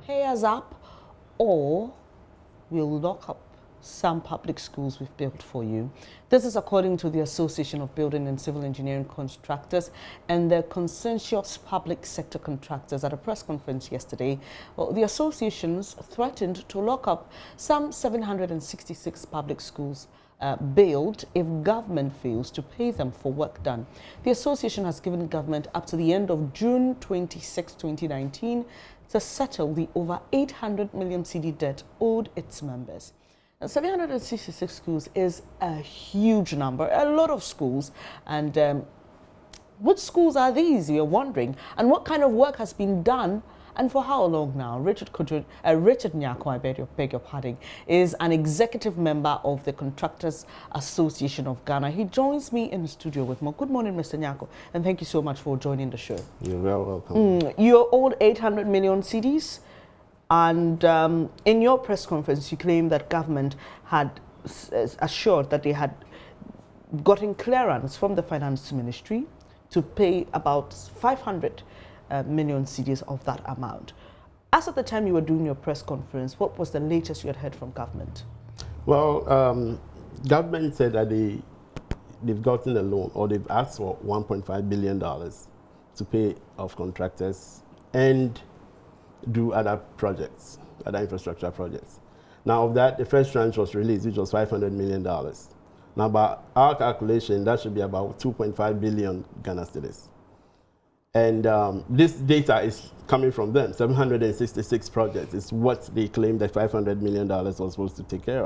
pay us up, or we'll lock up some public schools we've built for you. This is according to the Association of Building and Civil Engineering Contractors and the Consensus Public Sector Contractors at a press conference yesterday. Well, the associations threatened to lock up some 766 public schools built if government fails to pay them for work done. The association has given government up to the end of June 26, 2019 to settle the over 800 million cedi debt owed its members. 766 schools is a huge number, a lot of schools. And which schools are these, you're wondering? And what kind of work has been done and for how long now? Richard Nyako, I beg your pardon, is an executive member of the Contractors Association of Ghana. He joins me in the studio with more. Good morning, Mr. Nyako, and thank you so much for joining the show. You're very welcome. You're owed 800 million cedis. And in your press conference, you claimed that government had assured that they had gotten clearance from the finance ministry to pay about 500 million cedis of that amount. As at the time you were doing your press conference, what was the latest you had heard from government? Well, government said that they've gotten a loan, or they've asked for $1.5 billion to pay off contractors and do other projects, other infrastructure projects. Now, of that, the first tranche was released, which was $500 million. Now, by our calculation, that should be about 2.5 billion Ghana cedis. And this data is coming from them. 766 projects is what they claim that $500 million was supposed to take care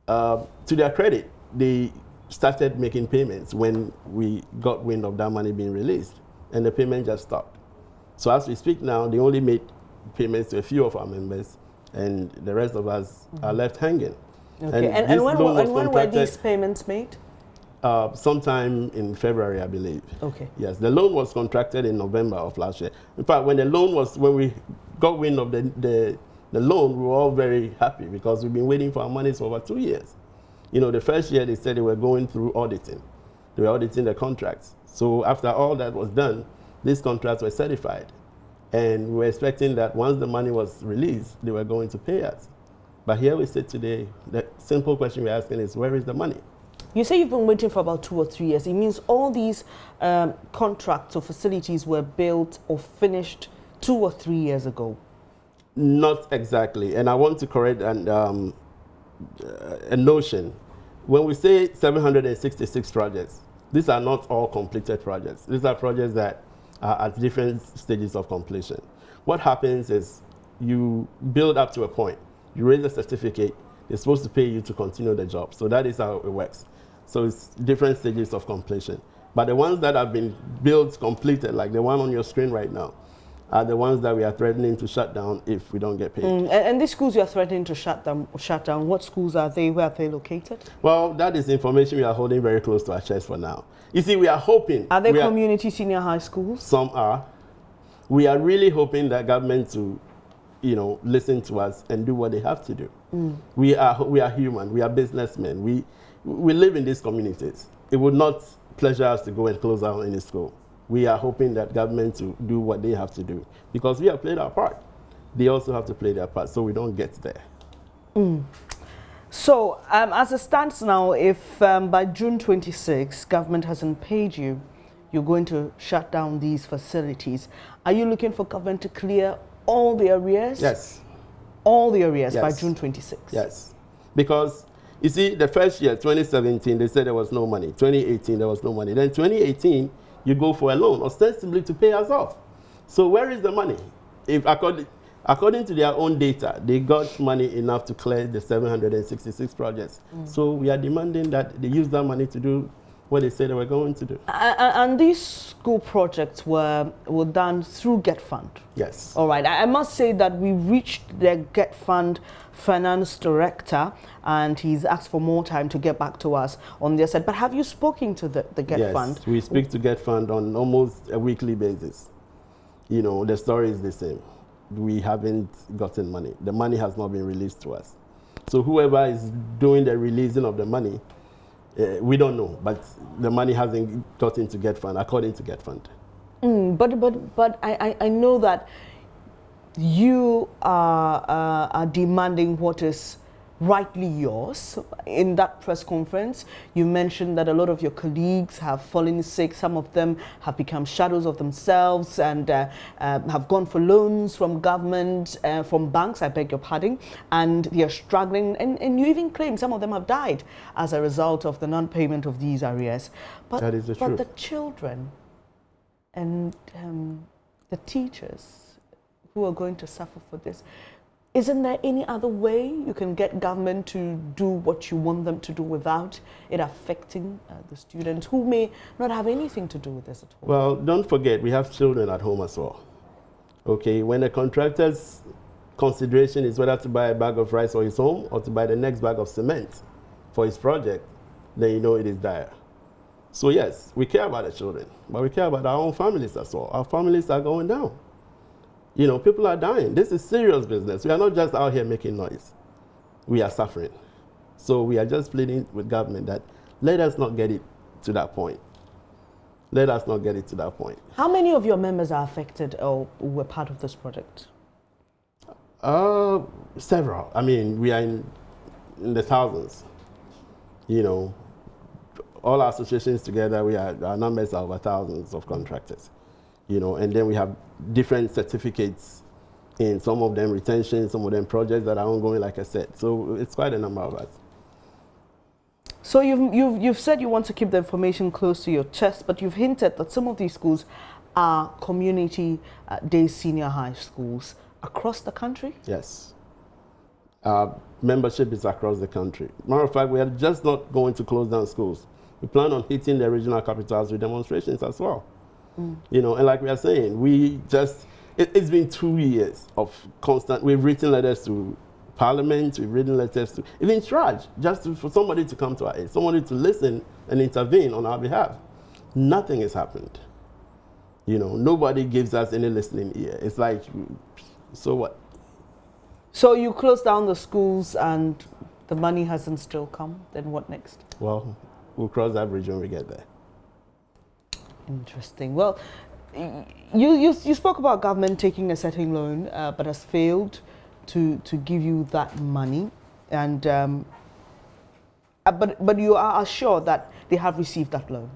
of. To their credit, they started making payments when we got wind of that money being released, and the payment just stopped. So as we speak now, they only made payments to a few of our members, and the rest of us are left hanging. Okay. And when were these payments made? Sometime in February, I believe. Okay. Yes, the loan was contracted in November of last year. In fact, when we got wind of the loan, we were all very happy because we've been waiting for our money for over 2 years. You know, the first year they said they were going through auditing. They were auditing the contracts. So after all that was done, these contracts were certified. And we were expecting that once the money was released, they were going to pay us. But here we sit today, the simple question we're asking is, where is the money? You say you've been waiting for about 2 or 3 years. It means all these contracts or facilities were built or finished 2 or 3 years ago. Not exactly. And I want to correct a notion. When we say 766 projects, these are not all completed projects. These are projects that are at different stages of completion. What happens is you build up to a point, you raise a certificate, they're supposed to pay you to continue the job. So that is how it works. So it's different stages of completion. But the ones that have been built, completed, like the one on your screen right now, are the ones that we are threatening to shut down if we don't get paid. And these schools you are threatening to shut down, what schools are they? Where are they located? Well, that is information we are holding very close to our chest for now. You see, we are hoping. Are they community senior high schools? Some are. We are really hoping that government to, listen to us and do what they have to do. We are human. We are businessmen. We live in these communities. It would not pleasure us to go and close down any school. We are hoping that government to do what they have to do because we have played our part. They also have to play their part so we don't get there. So as it stands now, if by June 26, government hasn't paid you, you're going to shut down these facilities. Are you looking for government to clear all the arrears? Yes. All the arrears yes. by June 26? Yes. Because, you see, the first year, 2017, they said there was no money. 2018, there was no money. Then 2018, you go for a loan, ostensibly to pay us off. So where is the money? If according to their own data, they got money enough to clear the 766 projects. So we are demanding that they use that money to do what they said they were going to do. And these school projects were done through Get Fund? Yes. All right. I must say that we reached the Get Fund finance director, and he's asked for more time to get back to us on their side. But have you spoken to the Get Fund? Yes, we speak to Get Fund on almost a weekly basis. The story is the same. We haven't gotten money. The money has not been released to us. So whoever is doing the releasing of the money, we don't know, but the money hasn't gotten to Get Fund, according to Get Fund. But I know that you are demanding what is rightly yours. In that press conference, you mentioned that a lot of your colleagues have fallen sick. Some of them have become shadows of themselves and have gone for loans from government, from banks, I beg your pardon, and they are struggling. And you even claim some of them have died as a result of the non-payment of these arrears. But, that is the truth. But the children and the teachers who are going to suffer for this, isn't there any other way you can get government to do what you want them to do without it affecting the students who may not have anything to do with this at all? Well, don't forget, we have children at home as well. Okay, when a contractor's consideration is whether to buy a bag of rice for his home or to buy the next bag of cement for his project, then you know it is dire. So yes, we care about the children, but we care about our own families as well. Our families are going down. You know, people are dying. This is serious business. We are not just out here making noise. We are suffering. So we are just pleading with government that let us not get it to that point. Let us not get it to that point. How many of your members are affected or were part of this project? Several. I mean, we are in the thousands. You know, all our associations together, our numbers are over thousands of contractors. You know, and then we have different certificates in some of them retention, some of them projects that are ongoing, like I said. So it's quite a number of us. So you've said you want to keep the information close to your chest, but you've hinted that some of these schools are community day senior high schools across the country? Yes. Membership is across the country. Matter of fact, we are just not going to close down schools. We plan on hitting the regional capitals with demonstrations as well. You know, and like we are saying, it's been 2 years of constant, we've written letters to Parliament, we've written letters to, even charge, for somebody to come to our aid, somebody to listen and intervene on our behalf. Nothing has happened. You know, nobody gives us any listening ear. It's like, so what? So you close down the schools and the money hasn't still come, then what next? Well, we'll cross that bridge when we get there. Interesting. Well, you spoke about government taking a certain loan, but has failed to give you that money, and but you are assured that they have received that loan.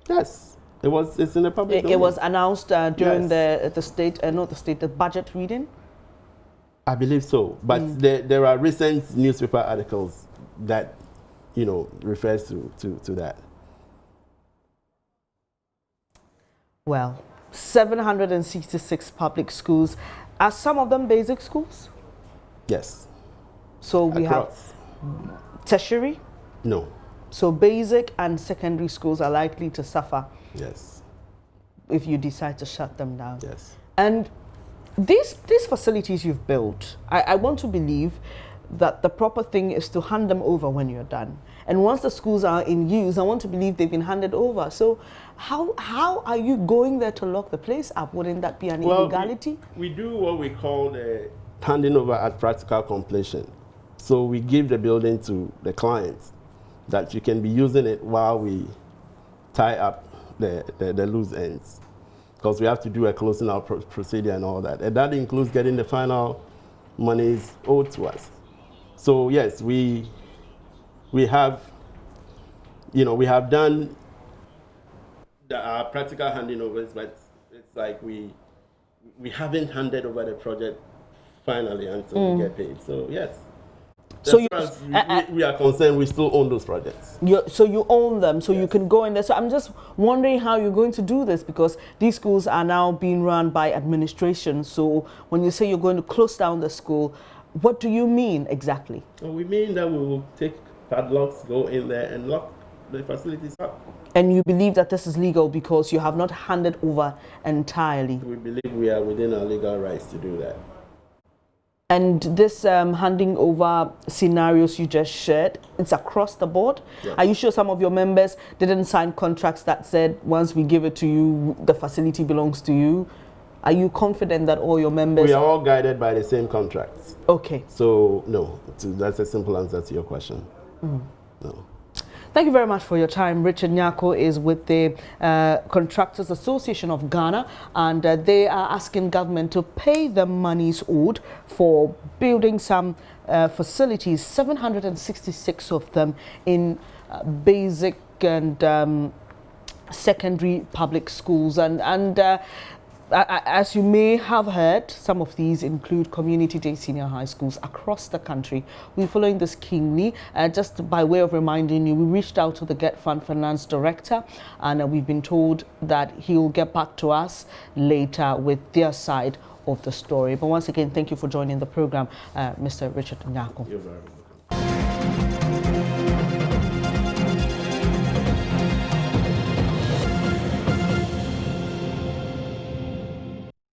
Yes, it's in the public domain. It was announced during the budget reading. I believe so, but there are recent newspaper articles that, you know, refers to that. Well, 766 public schools. Are some of them basic schools? Yes. So we Across. have tertiary? No. So basic and secondary schools are likely to suffer. Yes. If you decide to shut them down. Yes. And these facilities you've built, I want to believe that the proper thing is to hand them over when you're done. And once the schools are in use, I want to believe they've been handed over. So how are you going there to lock the place up? Wouldn't that be an illegality? We do what we call the handing over at practical completion. So we give the building to the clients that you can be using it while we tie up the loose ends. Because we have to do a closing out procedure and all that. And that includes getting the final monies owed to us. So yes, we have, you know, we have done our practical handing overs, but it's like we haven't handed over the project finally until we get paid. So yes. So we are concerned, we still own those projects. So you own them, so yes. You can go in there. So I'm just wondering how you're going to do this, because these schools are now being run by administration. So when you say you're going to close down the school, what do you mean exactly? Well, we mean that we will take padlocks, go in there and lock the facilities up. And you believe that this is legal because you have not handed over entirely? We believe we are within our legal rights to do that. And this handing over scenarios you just shared, it's across the board? Yes. Are you sure some of your members didn't sign contracts that said, once we give it to you, the facility belongs to you? Are you confident that all your members... We are all guided by the same contracts. Okay. So, no, that's a simple answer to your question. No. Thank you very much for your time. Richard Nyako is with the Contractors Association of Ghana, and they are asking government to pay the monies owed for building some facilities, 766 of them in basic and secondary public schools, and as you may have heard, some of these include community-day senior high schools across the country. We're following this keenly. Just by way of reminding you, we reached out to the Get Fund Finance Director, and we've been told that he'll get back to us later with their side of the story. But once again, thank you for joining the program, Mr. Richard Nyako. You're very welcome.